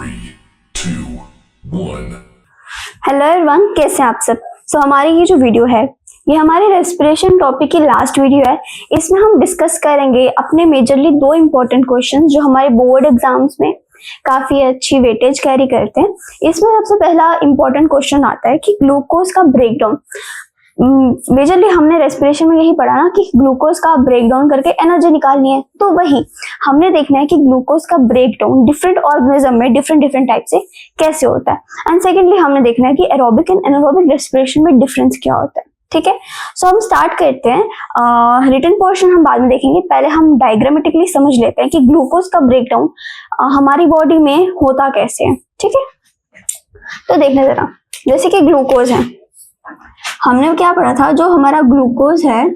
3, 2, 1. Hello everyone, कैसे हैं आप सब। हमारी ये जो वीडियो है ये हमारे रेस्पिरेशन टॉपिक की लास्ट वीडियो है। इसमें हम डिस्कस करेंगे अपने मेजरली दो इम्पोर्टेंट क्वेश्चन जो हमारे बोर्ड एग्जाम्स में काफी अच्छी वेटेज कैरी करते हैं। इसमें सबसे पहला इम्पोर्टेंट क्वेश्चन आता है कि ग्लूकोज का ब्रेकडाउन। मेजरली हमने रेस्पिरेशन में यही पढ़ा ना कि ग्लूकोज का ब्रेकडाउन करके एनर्जी निकालनी है, तो वही हमने देखना है कि ग्लूकोज का ब्रेकडाउन डिफरेंट ऑर्गेनिज्म में डिफरेंट टाइप से कैसे होता है। एंड सेकेंडली हमने देखना है कि एरोबिक एंड एनारोबिक रेस्पिरेशन में डिफरेंस क्या होता है। ठीक है, सो हम स्टार्ट करते हैं। रिटन पोर्शन हम बाद में देखेंगे, पहले हम डायग्रामेटिकली समझ लेते हैं कि ग्लूकोज का ब्रेकडाउन हमारी बॉडी में होता कैसे है। ठीक है, तो देखना जरा, जैसे कि ग्लूकोज है, हमने क्या पढ़ा था, जो हमारा ग्लूकोज है,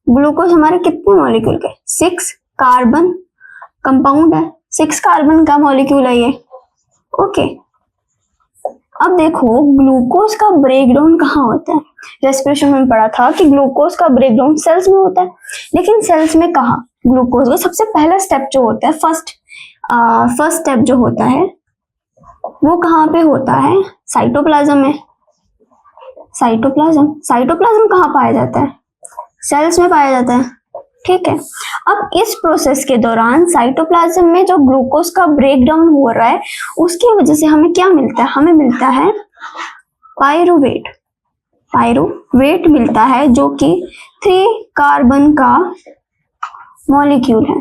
ग्लूकोज हमारे कितने मॉलिक्यूल के 6 कार्बन कंपाउंड है, 6 कार्बन का मॉलिक्यूल है ये। ओके, अब देखो ग्लूकोज का ब्रेकडाउन कहाँ होता है। रेस्पिरेशन में पढ़ा था कि ग्लूकोज का ब्रेकडाउन सेल्स में होता है, लेकिन सेल्स में कहाँ। ग्लूकोज का सबसे पहला स्टेप जो होता है, फर्स्ट स्टेप जो होता है वो कहाँ पे होता है, साइटोप्लाज्म में। साइटोप्लाज्म कहाँ पाया जाता है, सेल्स में पाया जाता है। ठीक है, अब इस प्रोसेस के दौरान साइटोप्लाज्म में जो ग्लूकोज का ब्रेकडाउन हो रहा है उसकी वजह से हमें क्या मिलता है, हमें मिलता है पायरुवेट मिलता है, जो कि 3 कार्बन का मॉलिक्यूल है।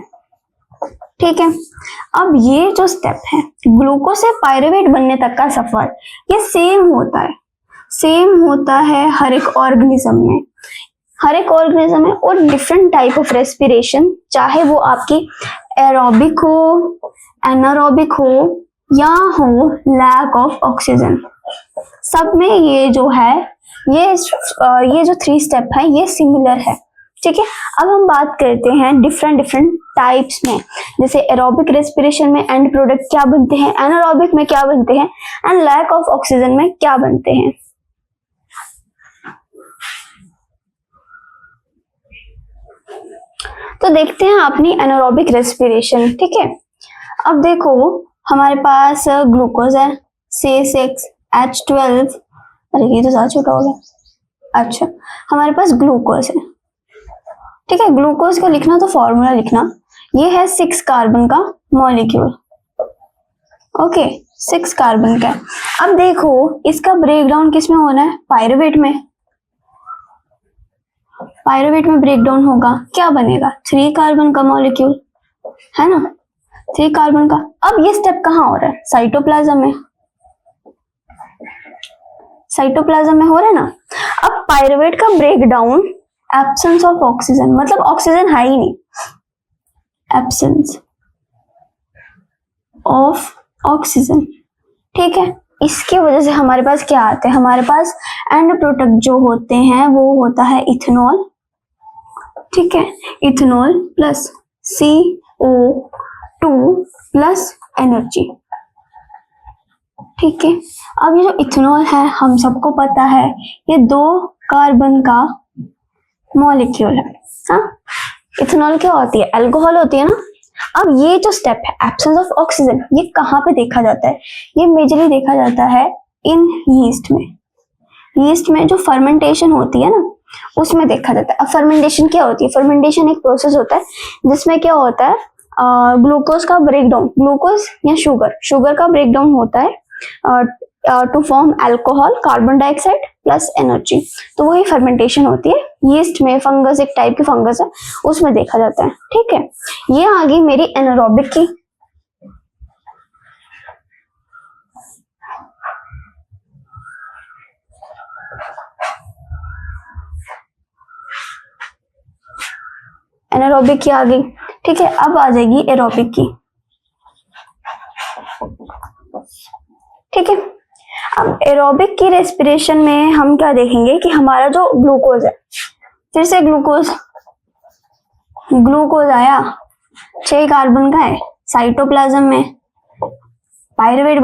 ठीक है, अब ये जो स्टेप है ग्लूकोज से पायरुवेट बनने तक का सफर, ये सेम होता है हर एक ऑर्गेनिज्म में, और डिफरेंट टाइप ऑफ रेस्पिरेशन, चाहे वो आपकी एरोबिक हो, एनारोबिक हो या हो लैक ऑफ ऑक्सीजन, सब में ये जो है ये जो 3 स्टेप है ये सिमिलर है। ठीक है, अब हम बात करते हैं डिफरेंट टाइप्स में, जैसे एरोबिक रेस्पिरेशन में एंड प्रोडक्ट क्या बनते हैं, एनारोबिक में क्या बनते हैं, एंड लैक ऑफ ऑक्सीजन में क्या बनते हैं। तो देखते हैं अपनी एनारोबिक रेस्पिरेशन। ठीक है, अब देखो हमारे पास ग्लूकोज है C6H12, अरे ये तो ज्यादा छोटा हो गया। अच्छा, हमारे पास ग्लूकोज है। ठीक है, ग्लूकोज का लिखना तो फॉर्मूला लिखना, ये है 6 कार्बन का मॉलिक्यूल। ओके, 6 कार्बन का। अब देखो इसका ब्रेकडाउन किस में होना है, पायरुवेट में ब्रेकडाउन होगा, क्या बनेगा 3 कार्बन का मॉलिक्यूल, है ना, 3 कार्बन का। अब ये स्टेप कहाँ हो रहा है, साइटोप्लाज्म में हो रहा है ना। अब पायरुवेट का ब्रेकडाउन, एब्सेंस ऑफ ऑक्सीजन, मतलब ऑक्सीजन है ही नहीं, एब्सेंस ऑफ ऑक्सीजन। ठीक है, इसकी वजह से हमारे पास क्या आते हैं, हमारे पास एंड प्रोडक्ट जो होते हैं वो होता है इथेनॉल। ठीक है, ethanol plus CO2 plus energy. ठीक है, अब ये जो इथेनॉल है हम सबको पता है ये 2 कार्बन का मॉलिक्यूल है। हाँ, इथेनॉल क्या होती है, अल्कोहल होती है ना। अब ये जो स्टेप है एब्सेंस ऑफ ऑक्सीजन, ये कहाँ पे देखा जाता है, ये मेजरली देखा जाता है इन यीस्ट में जो फर्मेंटेशन होती है ना उसमें देखा जाता है। अब फर्मेंटेशन क्या होती है, फर्मेंटेशन एक प्रोसेस होता है जिसमें क्या होता है, ग्लूकोज का ब्रेकडाउन, ग्लूकोज या शुगर का ब्रेकडाउन होता है to form alcohol, carbon dioxide plus energy, तो वही फर्मेंटेशन होती है यीस्ट में। फंगस, एक टाइप की फंगस है, उसमें देखा जाता है। ठीक है, ये आ गई मेरी एनारोबिक की। एनारोबिक की आ गई। ठीक है, अब आ जाएगी एरोबिक की। ठीक है, अब एरोबिक की रेस्पिरेशन में हम क्या देखेंगे कि हमारा जो ग्लूकोज है, फिर से ग्लूकोज आया, 6 कार्बन का है, साइटोप्लाज्म में पायरुवेट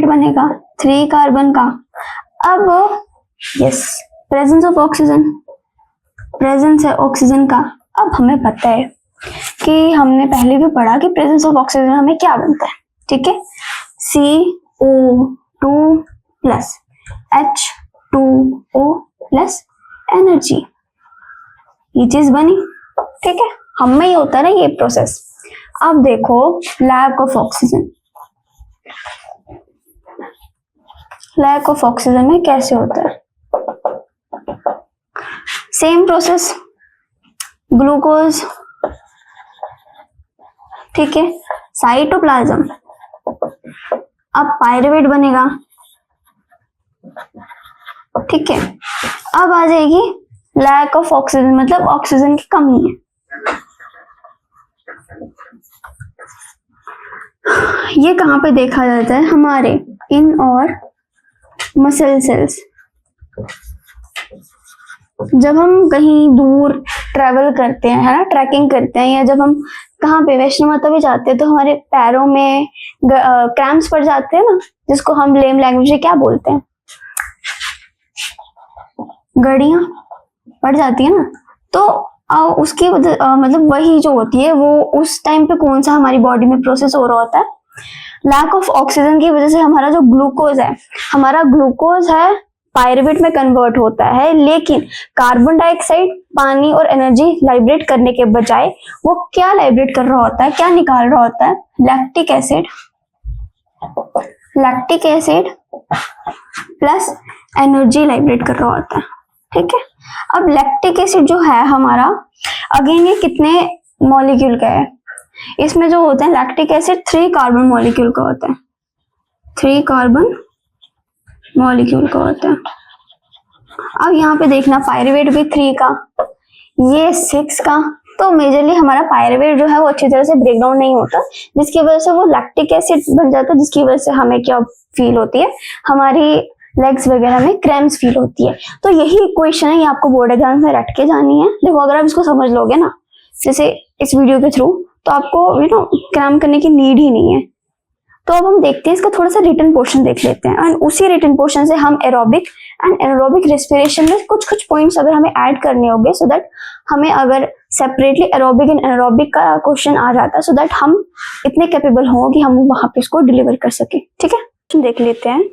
बनेगा 3 कार्बन का। अब प्रेजेंस है ऑक्सीजन का। अब हमें पता है कि हमने पहले भी पढ़ा कि प्रेजेंस ऑफ ऑक्सीजन हमें क्या बनता है, ठीक है, CO2 plus H2O plus energy, ये चीज बनी, ठीक है, हम में ही होता है ना ये प्रोसेस। अब देखो lack of oxygen, lack of oxygen में कैसे होता है, सेम प्रोसेस, ग्लूकोज, ठीक है, साइटोप्लाज्म, अब पायरुवेट बनेगा, ठीक है। अब आ जाएगी लैक ऑफ ऑक्सीजन, मतलब ऑक्सीजन की कमी है। ये कहाँ पे देखा जाता है, हमारे इन और मसल सेल्स। जब हम कहीं दूर ट्रेवल करते हैं, है ना, ट्रैकिंग करते हैं, या जब हम कहाँ पे वैष्णो माता भी जाते हैं तो हमारे पैरों में क्रैम्प्स पड़ जाते हैं ना, जिसको हम लेम लैंग्वेज में क्या बोलते हैं, गड़ियां पड़ जाती है ना। तो उसकी मतलब वही जो होती है वो उस टाइम पे कौन सा हमारी बॉडी में प्रोसेस हो रहा होता है, लैक ऑफ ऑक्सीजन की वजह से हमारा जो ग्लूकोज है, हमारा ग्लूकोज है पायरुवेट में कन्वर्ट होता है, लेकिन कार्बन डाइऑक्साइड, पानी और एनर्जी लाइब्रेट करने के बजाय वो क्या लाइब्रेट कर रहा होता है, क्या निकाल रहा होता है, lactic acid, lactic acid plus energy Lybrate कर रहा होता है, ठीक है। अब लैक्टिक एसिड जो है हमारा, अगेन ये कितने मॉलिक्यूल का है, इसमें जो होता है लैक्टिक एसिड 3 कार्बन मॉलिक्यूल का होता है, 3 कार्बन मॉलिक्यूल का होता है। अब यहाँ पे देखना पायरुवेट भी 3 का, ये 6 का, तो मेजरली हमारा पायरुवेट जो है वो अच्छी तरह से ब्रेक डाउन नहीं होता, जिसकी वजह से वो लैक्टिक एसिड बन जाता है, जिसकी वजह से हमें क्या फील होती है, हमारी लेग्स वगैरह में क्रैम्प्स फील होती है। तो यही इक्वेशन है, ये आपको बोर्ड एग्जाम में रट के जानी है। देखो अगर आप इसको समझ लोगे ना, जैसे इस वीडियो के थ्रू, तो आपको क्रैम्प करने की नीड ही नहीं है। तो अब हम देखते हैं इसका थोड़ा सा रिटन पोर्शन देख लेते हैं, एंड उसी रिटन पोर्शन से हम एरोबिक एंड एनारोबिक रेस्पिरेशन में कुछ कुछ पॉइंट्स अगर हमें ऐड करने होंगे, सो दैट हमें अगर सेपरेटली एरोबिक एंड एनारोबिक का क्वेश्चन आ जाता है, सो दैट हम इतने कैपेबल हों कि हम वहां पे इसको डिलीवर कर सके, ठीक है। देख लेते हैं,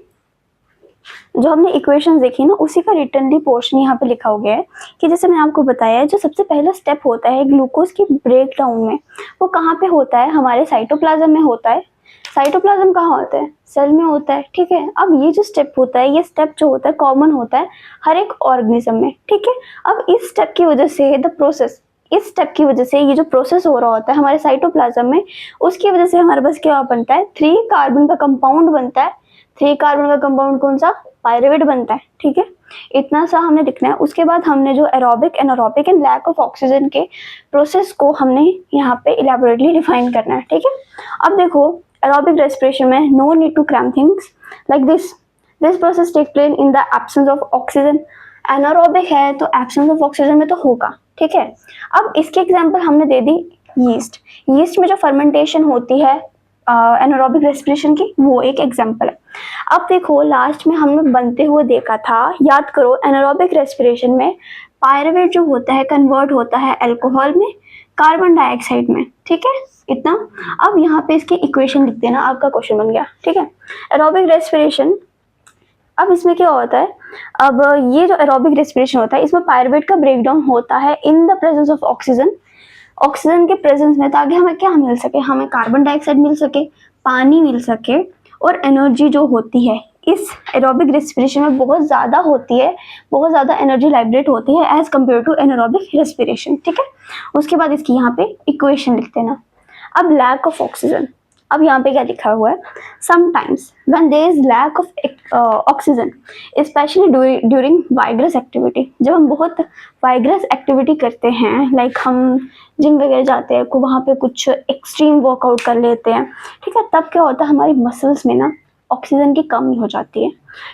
जो हमने इक्वेशन देखी ना, उसी का रिटनली पोर्शन यहाँ पे लिखा हो गया है कि जैसे मैंने आपको बताया है, जो सबसे पहला स्टेप होता है ग्लूकोज की ब्रेक डाउन में, वो कहाँ पे होता है, हमारे साइटोप्लाज्म में होता है। साइटोप्लाज्म कहाँ होता है, सेल में होता है, ठीक है। अब ये जो स्टेप होता है, ये स्टेप जो होता है कॉमन होता है हर एक ऑर्गेनिज्म में, ठीक है। अब इस स्टेप की वजह से द प्रोसेस, इस स्टेप की वजह से ये जो प्रोसेस हो रहा होता है हमारे साइटोप्लाज्म में, उसकी वजह से हमारे पास क्या बनता है, 3 कार्बन का कंपाउंड बनता है। 3 कार्बन का कंपाउंड कौन सा, पायरुवेट बनता है, ठीक है। इतना सा हमने लिखना है। उसके बाद हमने जो aerobic, anaerobic and lack of oxygen के प्रोसेस को हमने यहाँ पे इलेबोरेटली डिफाइन करना है, ठीक है। अब देखो एरोबिक रेस्पिरेशन में no need to cramp things like this process take place in the absence of oxygen. Anaerobic है तो एब्सेंस ऑफ ऑक्सीजन में तो होगा, ठीक है। अब इसके एग्जाम्पल हमने दे दी यीस्ट, यीस्ट में जो फर्मेंटेशन होती है एनारोबिक रेस्पिरेशन की, वो एक एग्जाम्पल है। अब देखो लास्ट में हमने बनते हुए देखा था, याद करो, एनारोबिक रेस्पिरेशन में पायरुवेट जो होता है कन्वर्ट होता है अल्कोहल में, कार्बन डाइऑक्साइड में, ठीक है, इतना। अब यहाँ पे इसकी इक्वेशन लिख देना, आपका क्वेश्चन बन गया, ठीक है। एरोबिक रेस्पिरेशन, अब इसमें क्या होता है, अब ये जो एरोबिक रेस्पिरेशन होता है, इसमें पायरुवेट का ब्रेकडाउन होता है in the presence of oxygen, oxygen के प्रेजेंस में, ताकि हमें क्या मिल सके, हमें कार्बन डाइऑक्साइड मिल सके, पानी मिल सके, और एनर्जी जो होती है इस एरोबिक रेस्पिरेशन में बहुत ज़्यादा होती है, बहुत ज़्यादा एनर्जी लाइब्रेट होती है as compare to anaerobic respiration, ठीक है। उसके बाद इसकी यहाँ पे इक्वेशन लिख देना। अब लैक ऑफ ऑक्सीजन, अब यहाँ पे क्या लिखा हुआ है, sometimes when there is lack of oxygen especially during vigorous activity, जब हम बहुत वाइग्रस एक्टिविटी करते हैं, लाइक हम जिम वगैरह जाते हैं, वहाँ पे कुछ एक्सट्रीम वर्कआउट कर लेते हैं, ठीक है, तब क्या होता है हमारी मसल्स में ना ऑक्सीजन की कमी हो जाती है,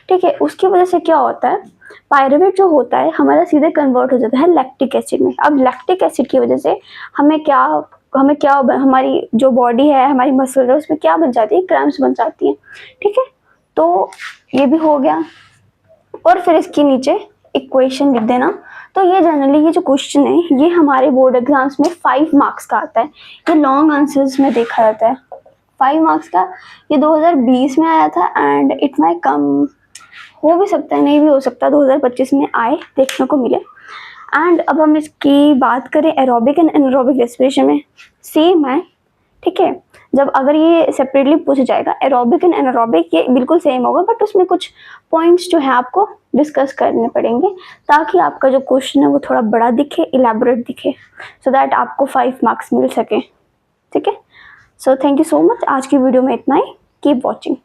ठीक है। उसकी वजह से क्या होता है, पायरुवेट जो होता है हमारा सीधे कन्वर्ट हो जाता है लैक्टिक एसिड में। अब लैक्टिक एसिड की वजह से हमें क्या हमारी जो बॉडी है, हमारी मसल है, उसमें क्या बन जाती है, क्रैम्प्स बन जाती है, ठीक है। तो ये भी हो गया, और फिर इसके नीचे एक क्वेश्चन लिख देना। तो ये जनरली ये जो क्वेश्चन है ये हमारे बोर्ड एग्जाम्स में 5 मार्क्स का आता है। ये लॉन्ग आंसर्स में देखा जाता है 5 मार्क्स का। ये 2020 में आया था एंड इट माई कम, हो भी सकता है नहीं भी हो सकता 2025 में आए, देखने को मिले। एंड अब हम इसकी बात करें एरोबिक एंड एनारोबिक रेस्पिरेशन में सेम है, ठीक है। जब अगर ये सेपरेटली पूछा जाएगा एरोबिक एंड एनारोबिक, ये बिल्कुल सेम होगा, बट उसमें कुछ पॉइंट्स जो है आपको डिस्कस करने पड़ेंगे ताकि आपका जो क्वेश्चन है वो थोड़ा बड़ा दिखे, इलेबोरेट दिखे, सो दैट आपको 5 मार्क्स मिल सके, ठीक है। So thank you so much. आज की वीडियो में इतना ही। Keep watching.